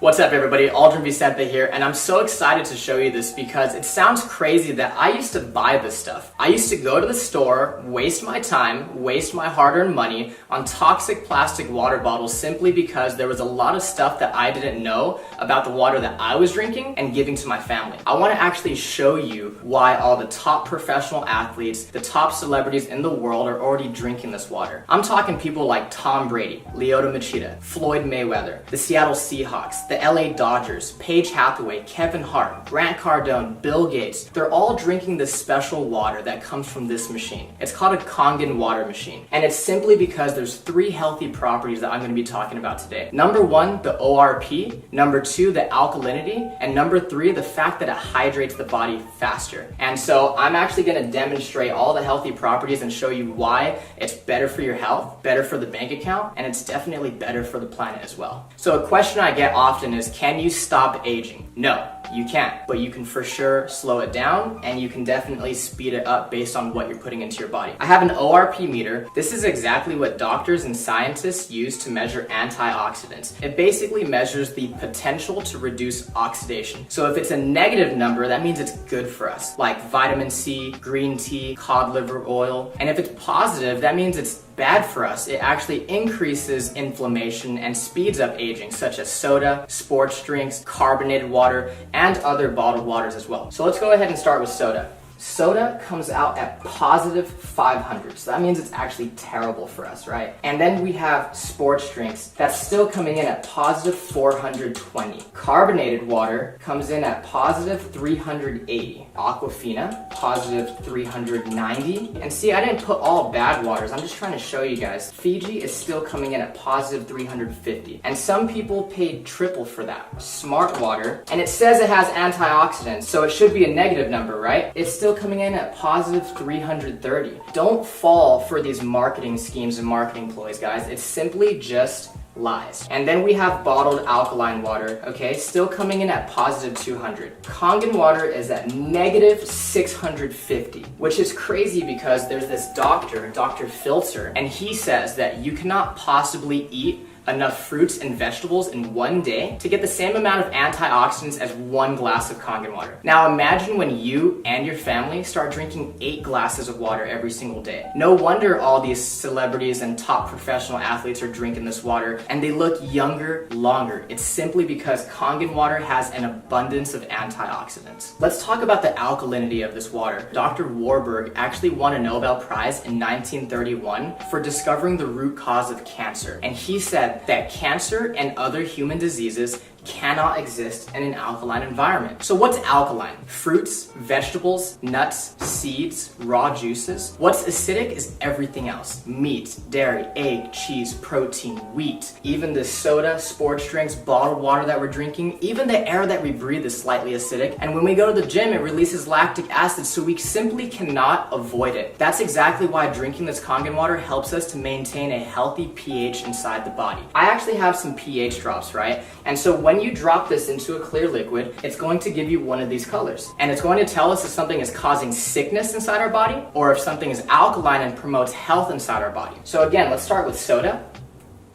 What's up everybody, Aldrin Vicente here, and I'm so excited to show you this because it sounds crazy that I used to buy this stuff. I used to go to the store, waste my time, waste my hard-earned money on toxic plastic water bottles simply because there was a lot of stuff that I didn't know about the water that I was drinking and giving to my family. I want to actually show you why all the top professional athletes, the top celebrities in the world are already drinking this water. I'm talking people like Tom Brady, Lyoto Machida, Floyd Mayweather, the Seattle Seahawks, the LA Dodgers, Paige Hathaway, Kevin Hart, Grant Cardone, Bill Gates. They're all drinking this special water that comes from this machine. It's called a Kangen Water machine. And it's simply because there's 3 healthy properties that I'm going to be talking about today. Number 1, the ORP. Number 2, the alkalinity. And number 3, the fact that it hydrates the body faster. And so I'm actually going to demonstrate all the healthy properties and show you why it's better for your health, better for the bank account, and it's definitely better for the planet as well. So a question I get often is, can you stop aging? No, you can't, but you can for sure slow it down and you can definitely speed it up based on what you're putting into your body. I have an ORP meter. This is exactly what doctors and scientists use to measure antioxidants. It basically measures the potential to reduce oxidation. So if it's a negative number, that means it's good for us, like vitamin C, green tea, cod liver oil. And if it's positive, that means it's bad for us. It actually increases inflammation and speeds up aging, such as soda, sports drinks, carbonated water, and other bottled waters as well. So let's go ahead and start with soda. Soda comes out at positive 500, so that means it's actually terrible for us, right? And then we have sports drinks that's still coming in at positive 420. Carbonated water comes in at positive 380. Aquafina, positive 390. And see, I didn't put all bad waters, I'm just trying to show you guys. Fiji is still coming in at positive 350. And some people paid triple for that. Smart water, and it says it has antioxidants, so it should be a negative number, right? It's still coming in at positive 330. Don't fall for these marketing schemes and marketing ploys, guys. It's simply just lies. And then we have bottled alkaline water, okay, still coming in at positive 200. Kangen water is at negative 650, which is crazy because there's this doctor, Dr. Filter, and he says that you cannot possibly eat enough fruits and vegetables in one day to get the same amount of antioxidants as 1 glass of Kangen water. Now imagine when you and your family start drinking 8 glasses of water every single day. No wonder all these celebrities and top professional athletes are drinking this water and they look younger longer. It's simply because Kangen water has an abundance of antioxidants. Let's talk about the alkalinity of this water. Dr. Warburg actually won a Nobel Prize in 1931 for discovering the root cause of cancer, and he said that cancer and other human diseases cannot exist in an alkaline environment. So what's alkaline? Fruits, vegetables, nuts, seeds, raw juices. What's acidic is everything else. Meat, dairy, egg, cheese, protein, wheat. Even the soda, sports drinks, bottled water that we're drinking, even the air that we breathe is slightly acidic. And when we go to the gym, it releases lactic acid, so we simply cannot avoid it. That's exactly why drinking this Kangen water helps us to maintain a healthy pH inside the body. I actually have some pH drops, right? And so when you drop this into a clear liquid, it's going to give you one of these colors. And it's going to tell us if something is causing sickness inside our body or if something is alkaline and promotes health inside our body. So again, let's start with soda,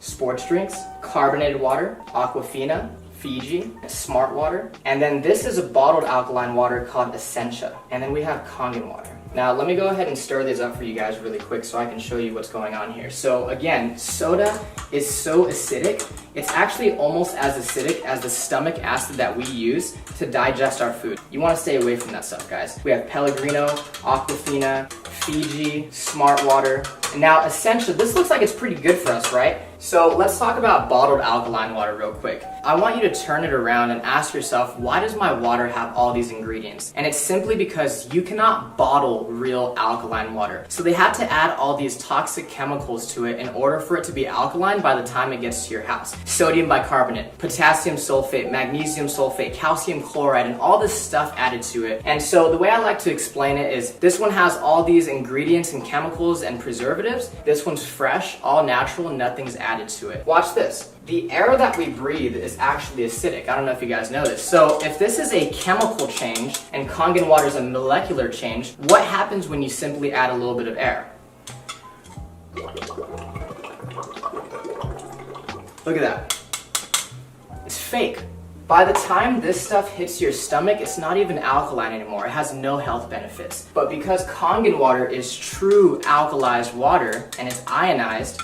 sports drinks, carbonated water, Aquafina, Fiji, Smart water. And then this is a bottled alkaline water called Essentia. And then we have Kangen water. Now let me go ahead and stir these up for you guys really quick so I can show you what's going on here. So again, soda is so acidic, it's actually almost as acidic as the stomach acid that we use to digest our food. You want to stay away from that stuff, guys. We have Pellegrino, Aquafina, Fiji, Smart water, and now Essentia. This looks like it's pretty good for us, right? So let's talk about bottled alkaline water real quick. I want you to turn it around and ask yourself, why does my water have all these ingredients? And it's simply because you cannot bottle real alkaline water. So they had to add all these toxic chemicals to it in order for it to be alkaline by the time it gets to your house. Sodium bicarbonate, potassium sulfate, magnesium sulfate, calcium chloride, and all this stuff added to it. And so the way I like to explain it is this one has all these ingredients and chemicals and preservatives. This one's fresh, all natural, and nothing's added to it. Watch this. The air that we breathe is actually acidic. I don't know if you guys know this. So if this is a chemical change and Kangen water is a molecular change, what happens when you simply add a little bit of air? Look at that. It's fake. By the time this stuff hits your stomach, it's not even alkaline anymore. It has no health benefits. But because Kangen water is true alkalized water and it's ionized,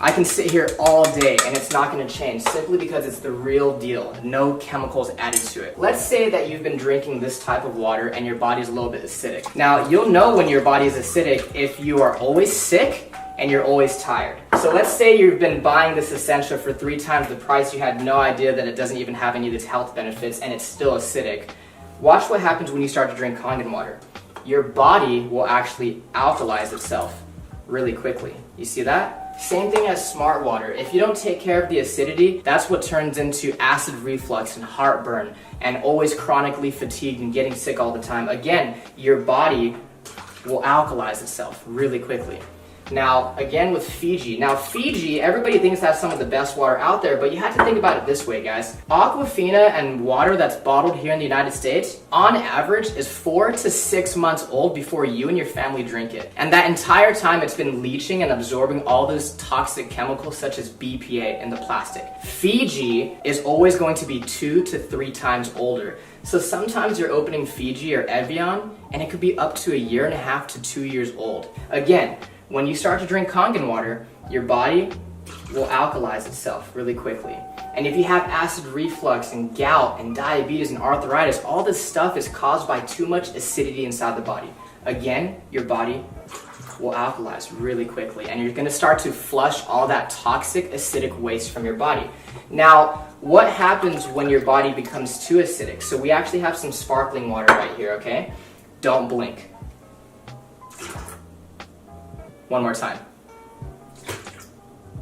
I can sit here all day and it's not going to change simply because it's the real deal. No chemicals added to it. Let's say that you've been drinking this type of water and your body's a little bit acidic. Now, you'll know when your body is acidic if you are always sick and you're always tired. So let's say you've been buying this Essentia for 3 times the price. You had no idea that it doesn't even have any of its health benefits and it's still acidic. Watch what happens when you start to drink Kangen water. Your body will actually alkalize itself really quickly. You see that? Same thing as smart water. If you don't take care of the acidity, that's what turns into acid reflux and heartburn and always chronically fatigued and getting sick all the time. Again, your body will alkalize itself really quickly. Now, again with Fiji. Now, Fiji, everybody thinks that's some of the best water out there, but you have to think about it this way, guys. Aquafina and water that's bottled here in the United States, on average, is 4 to 6 months old before you and your family drink it. And that entire time, it's been leaching and absorbing all those toxic chemicals such as BPA in the plastic. Fiji is always going to be 2 to 3 times older. So sometimes you're opening Fiji or Evian, and it could be up to 1.5 to 2 years old. Again, when you start to drink Kangen water, your body will alkalize itself really quickly. And if you have acid reflux and gout and diabetes and arthritis, all this stuff is caused by too much acidity inside the body. Again, your body will alkalize really quickly and you're gonna start to flush all that toxic acidic waste from your body. Now, what happens when your body becomes too acidic? So we actually have some sparkling water right here, okay? Don't blink. One more time.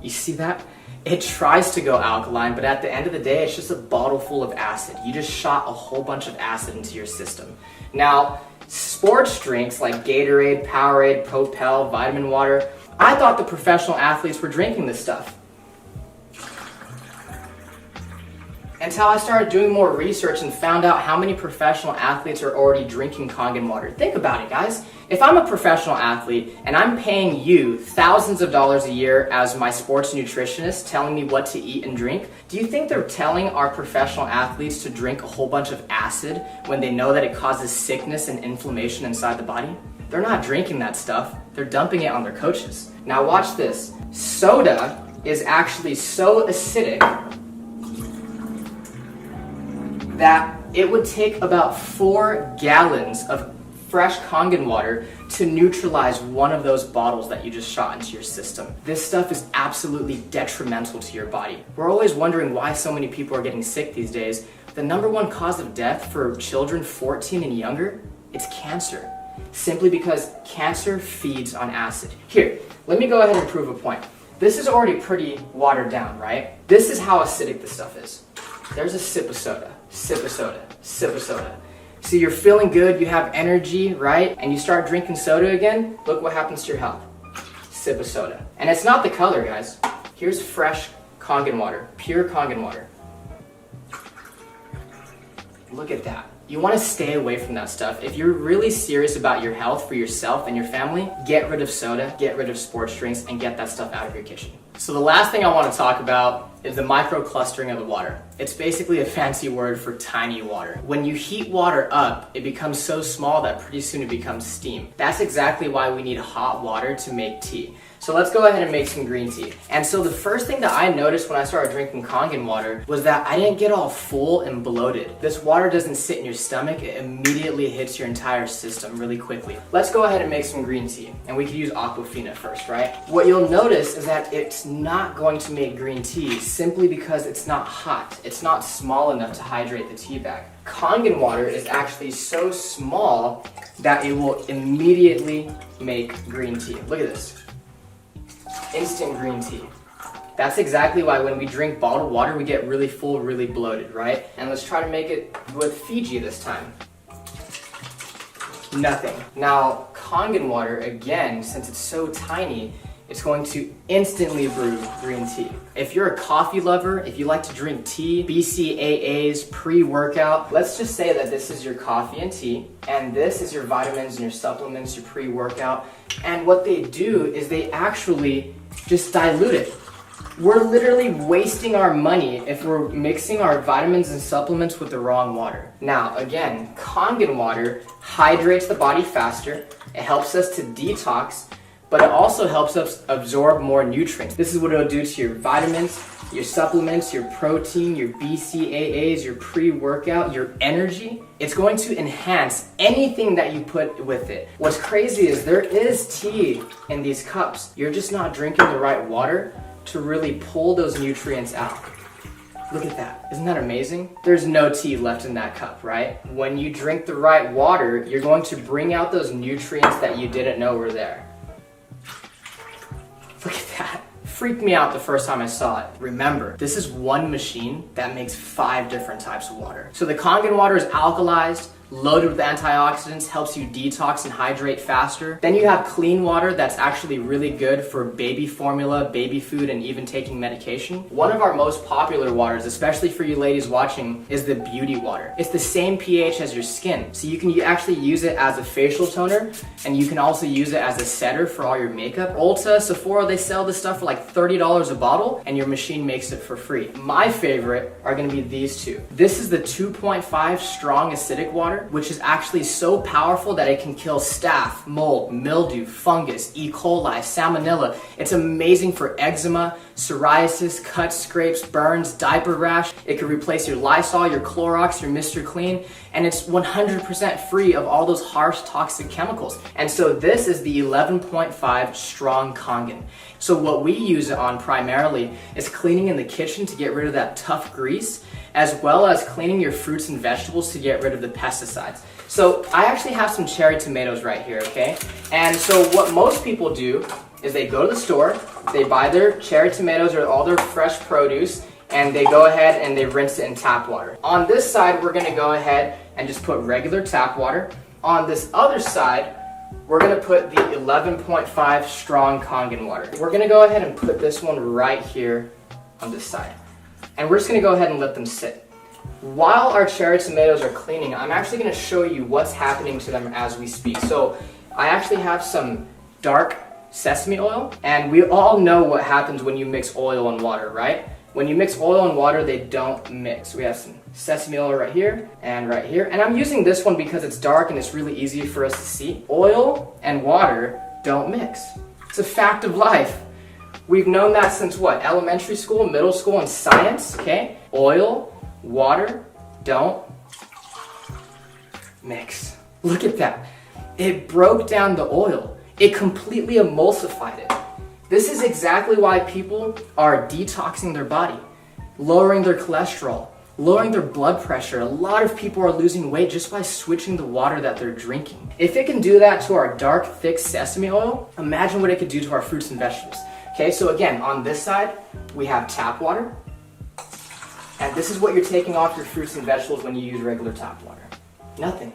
You see that? It tries to go alkaline, but at the end of the day, it's just a bottle full of acid. You just shot a whole bunch of acid into your system. Now, sports drinks like Gatorade, Powerade, Propel, vitamin water, I thought the professional athletes were drinking this stuff. Until I started doing more research and found out how many professional athletes are already drinking Kangen water. Think about it, guys. If I'm a professional athlete and I'm paying you thousands of dollars a year as my sports nutritionist telling me what to eat and drink, do you think they're telling our professional athletes to drink a whole bunch of acid when they know that it causes sickness and inflammation inside the body? They're not drinking that stuff. They're dumping it on their coaches. Now watch this. Soda is actually so acidic that it would take about 4 gallons of fresh Kangen water to neutralize one of those bottles that you just shot into your system. This stuff is absolutely detrimental to your body. We're always wondering why so many people are getting sick these days. The #1 cause of death for children 14 and younger, it's cancer. Simply because cancer feeds on acid. Here, let me go ahead and prove a point. This is already pretty watered down, right? This is how acidic this stuff is. There's a sip of soda, sip of soda, sip of soda. So you're feeling good, you have energy, right? And you start drinking soda again, look what happens to your health. Sip of soda. And it's not the color, guys. Here's fresh Kangen water, pure Kangen water. Look at that. You want to stay away from that stuff. If you're really serious about your health for yourself and your family, get rid of soda, get rid of sports drinks, and get that stuff out of your kitchen. So the last thing I want to talk about is the microclustering of the water. It's basically a fancy word for tiny water. When you heat water up, it becomes so small that pretty soon it becomes steam. That's exactly why we need hot water to make tea. So let's go ahead and make some green tea. And so the first thing that I noticed when I started drinking Kangen water was that I didn't get all full and bloated. This water doesn't sit in your stomach, it immediately hits your entire system really quickly. Let's go ahead and make some green tea. And we could use Aquafina first, right? What you'll notice is that it's not going to make green tea simply because it's not hot. It's not small enough to hydrate the tea bag. Kangen water is actually so small that it will immediately make green tea. Look at this. Instant green tea. That's exactly why when we drink bottled water, we get really full, really bloated, right? And let's try to make it with Fiji this time. Nothing. Now, Kangen water, again, since it's so tiny, it's going to instantly brew green tea. If you're a coffee lover, if you like to drink tea, BCAAs, pre-workout, let's just say that this is your coffee and tea, and this is your vitamins and your supplements, your pre-workout, and what they do is they actually just dilute it. We're literally wasting our money if we're mixing our vitamins and supplements with the wrong water. Now, again, Kangen water hydrates the body faster, it helps us to detox, but it also helps us absorb more nutrients. This is what it'll do to your vitamins, your supplements, your protein, your BCAAs, your pre-workout, your energy. It's going to enhance anything that you put with it. What's crazy is there is tea in these cups. You're just not drinking the right water to really pull those nutrients out. Look at that. Isn't that amazing? There's no tea left in that cup, right? When you drink the right water, you're going to bring out those nutrients that you didn't know were there. Look at that. Freaked me out the first time I saw it. Remember, this is one machine that makes 5 different types of water. So the Kangen water is alkalized, loaded with antioxidants, helps you detox and hydrate faster. Then you have clean water that's actually really good for baby formula, baby food, and even taking medication. One of our most popular waters, especially for you ladies watching, is the beauty water. It's the same pH as your skin, so you can actually use it as a facial toner, and you can also use it as a setter for all your makeup. Ulta, Sephora, they sell this stuff for like $30 a bottle, and your machine makes it for free. My favorite are gonna be these two. This is the 2.5 strong acidic water, which is actually so powerful that it can kill staph, mold, mildew, fungus, E. coli, salmonella. It's amazing for eczema, psoriasis, cuts, scrapes, burns, diaper rash. It can replace your Lysol, your Clorox, your Mr. Clean, and it's 100% free of all those harsh toxic chemicals. And so this is the 11.5 strong Kangen. So what we use it on primarily is cleaning in the kitchen to get rid of that tough grease, as well as cleaning your fruits and vegetables to get rid of the pesticides. So I actually have some cherry tomatoes right here, okay? And so what most people do is they go to the store, they buy their cherry tomatoes or all their fresh produce, and they go ahead and they rinse it in tap water. On this side, we're gonna go ahead and just put regular tap water. On this other side, we're gonna put the 11.5 strong Kangen water. We're gonna go ahead and put this one right here on this side. And we're just gonna go ahead and let them sit. While our cherry tomatoes are cleaning, I'm actually gonna show you what's happening to them as we speak. So I actually have some dark sesame oil, and we all know what happens when you mix oil and water, right? When you mix oil and water, they don't mix. We have some sesame oil right here and right here. And I'm using this one because it's dark and it's really easy for us to see. Oil and water don't mix. It's a fact of life. We've known that since what? Elementary school, middle school, and science, okay? Oil, water, don't mix. Look at that. It broke down the oil. It completely emulsified it. This is exactly why people are detoxing their body, lowering their cholesterol, lowering their blood pressure. A lot of people are losing weight just by switching the water that they're drinking. If it can do that to our dark, thick sesame oil, imagine what it could do to our fruits and vegetables. Okay, so again, on this side, we have tap water. And this is what you're taking off your fruits and vegetables when you use regular tap water. Nothing.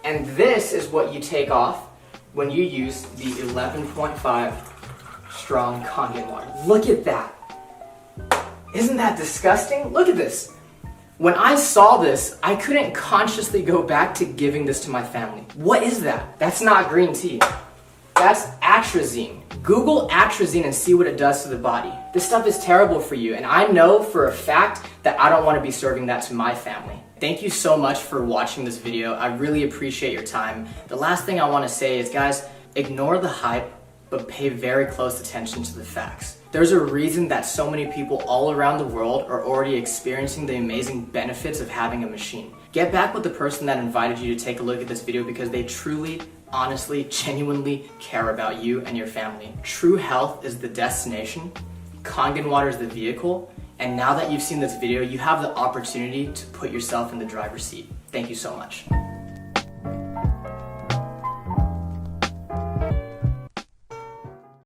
And this is what you take off when you use the 11.5 strong Kangen water. Look at that. Isn't that disgusting? Look at this. When I saw this, I couldn't consciously go back to giving this to my family. What is that? That's not green tea. That's atrazine. Google atrazine and see what it does to the body. This stuff is terrible for you, and I know for a fact that I don't want to be serving that to my family. Thank you so much for watching this video. I really appreciate your time. The last thing I want to say is, guys, ignore the hype, but pay very close attention to the facts. There's a reason that so many people all around the world are already experiencing the amazing benefits of having a machine. Get back with the person that invited you to take a look at this video because they truly, honestly, genuinely care about you and your family. True health is the destination, Kangen water is the vehicle, and now that you've seen this video, you have the opportunity to put yourself in the driver's seat. Thank you so much.